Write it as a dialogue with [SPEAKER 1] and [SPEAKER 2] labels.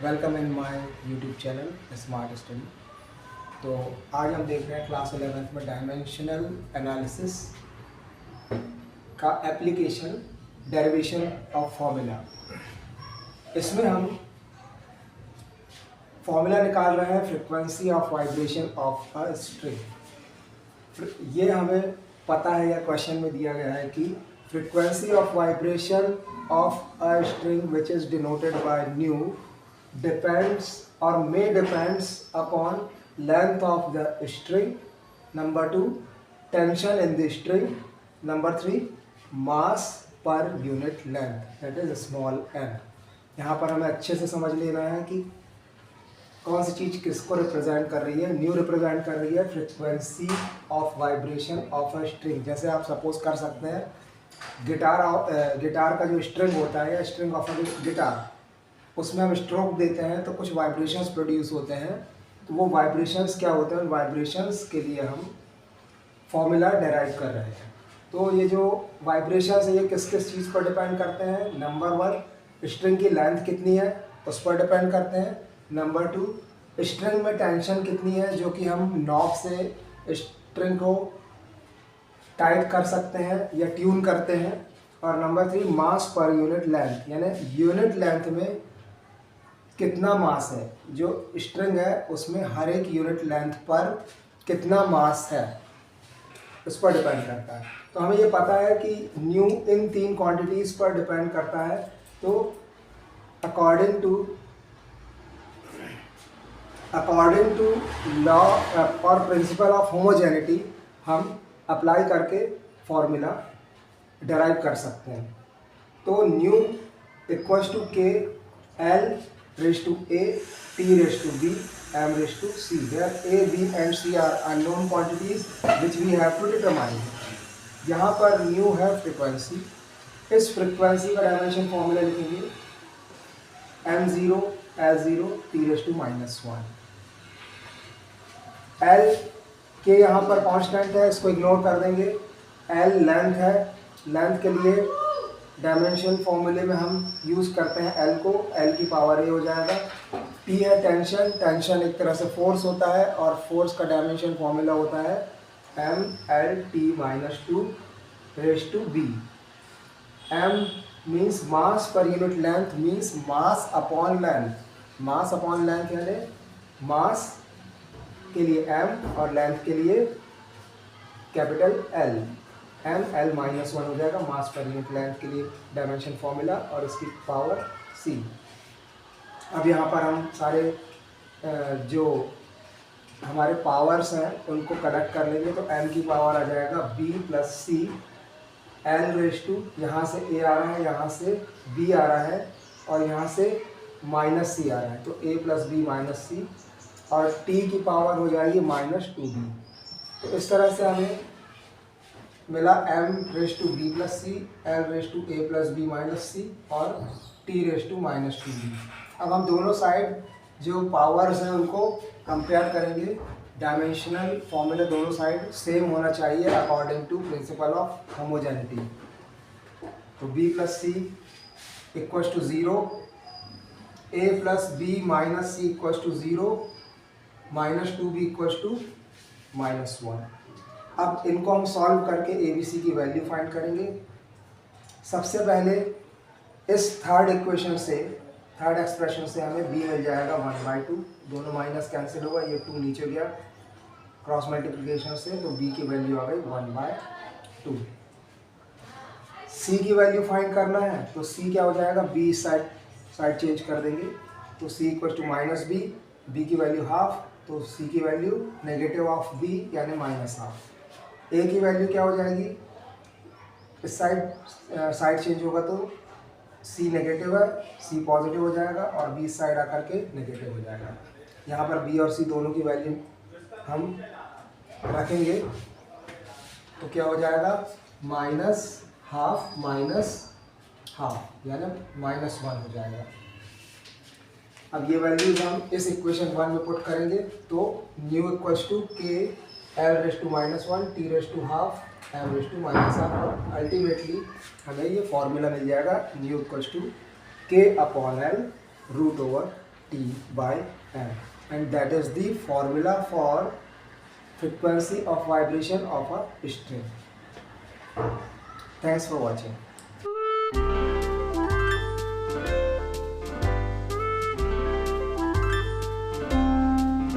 [SPEAKER 1] Welcome in my YouTube channel smart study. तो आज हम देख रहे हैं क्लास 11th में डायमेंशनल एनालिसिस का एप्लीकेशन, डेरिवेशन ऑफ फॉर्मूला। इसमें हम फॉर्मूला निकाल रहे हैं frequency of vibration of a string. ये हमें पता है या क्वेश्चन में दिया गया है कि frequency of vibration of a string which is denoted by new depends or may depends upon length of the string. Number 2, tension in the string. Number 3, mass per unit length, that is small n. यहाँ पर हमें अच्छे से समझ लेना है कि कौन सी चीज़ किसको रिप्रेजेंट कर रही है। न्यू रिप्रेजेंट कर रही है frequency of vibration of a string. जैसे आप सपोज कर सकते हैं गिटार का जो स्ट्रिंग होता है या स्ट्रिंग ऑफ अ गिटार, उसमें हम स्ट्रोक देते हैं तो कुछ वाइब्रेशंस प्रोड्यूस होते हैं। तो वो वाइब्रेशंस क्या होते हैं, उन वाइब्रेशंस के लिए हम फॉर्मूला डेराइव कर रहे हैं। तो ये जो वाइब्रेशंस है ये किस किस चीज़ पर डिपेंड करते हैं। नंबर 1, स्ट्रिंग की लेंथ कितनी है उस पर डिपेंड करते हैं। नंबर 2, स्ट्रिंग में टेंशन कितनी है जो कि हम नॉब से स्ट्रिंग को टाइट कर सकते हैं या ट्यून करते हैं। और नंबर 3, मास पर यूनिट लेंथ, यानी यूनिट लेंथ में कितना मास है। जो स्ट्रिंग है उसमें हर एक यूनिट लेंथ पर कितना मास है उस पर डिपेंड करता है। तो हमें ये पता है कि न्यू इन 3 क्वांटिटीज़ पर डिपेंड करता है। तो अकॉर्डिंग टू लॉ और प्रिंसिपल ऑफ होमोजेनिटी हम अप्लाई करके फॉर्मूला डेराइव कर सकते हैं। तो न्यू इक्वल्स टू के L raised to a, t raised to b, m raised to c, where a, b and c are unknown quantities which we have to determine। यहाँ पर new है frequency. इस frequency का dimension formula लिखेंगे m0 l0 t raised to -1। l के यहाँ पर constant है, इसको इग्नोर कर देंगे। l लेंथ है, लेंथ के लिए डायमेंशन फॉर्मूले में हम यूज़ करते हैं l को, l की पावर a हो जाएगा। t है टेंशन, टेंशन एक तरह से फोर्स होता है और फोर्स का डायमेंशन फॉर्मूला होता है mLt-2 raise to b। m means mass per unit length, means mass upon length. Mass upon length यानी मास के लिए m और लेंथ के लिए कैपिटल L। ml-1 हो जाएगा मास पर यूनिट लेंथ के लिए डायमेंशन फॉर्मूला, और इसकी पावर c। अब यहाँ पर हम सारे जो हमारे पावर्स हैं उनको कलेक्ट कर लेंगे। तो m की पावर आ जाएगा b plus c, l raise to, यहाँ से a आ रहा है, यहाँ से b आ रहा है और यहाँ से माइनस c आ रहा है, तो a plus b minus c, और t की पावर हो जाएगी -2b। तो इस तरह से हमें मिला m raise to b plus c, l raise to a plus b minus c और t रेज़ टू -2b। अब हम दोनों साइड जो पावर्स हैं उनको कंपेयर करेंगे। डायमेंशनल फॉर्मूला दोनों साइड सेम होना चाहिए according to principle of homogeneity. तो b plus C equals to 0, a plus b minus C equals to 0, -2b equals to -1। अब इनको हम सॉल्व करके ABC की वैल्यू फाइंड करेंगे। सबसे पहले इस थर्ड इक्वेशन से, थर्ड एक्सप्रेशन से हमें b मिल जाएगा 1/2, दोनों माइनस कैंसिल होगा, ये 2 नीचे गया क्रॉस मल्टीप्लिकेशन से, तो b की वैल्यू आ गई 1/2। c की वैल्यू फाइंड करना है, तो c क्या हो जाएगा, b साइड चेंज कर देंगे, तो c equal to -b, b की वैल्यू हाफ, तो c की वैल्यू नेगेटिव ऑफ b यानी -हाफ। a की वैल्यू क्या हो जाएगी, इस साइड चेंज होगा तो c नेगेटिव है, c पॉजिटिव हो जाएगा और b साइड आकर के नेगेटिव हो जाएगा। यहाँ पर b और c दोनों की वैल्यू हम रखेंगे तो क्या हो जाएगा, -हाफ -हाफ यानी -1 हो जाएगा। अब ये वैल्यूज हम इस इक्वेशन 1 में पुट करेंगे, तो न्यू इक्वल्स टू के l raise to -1, t raise to half, m raise to -half, और अल्टीमेटली हमें ये फॉर्मूला मिल जाएगा new equals to k upon l √/2। T by M, and that is the formula for frequency of vibration of a string. Thanks for watching.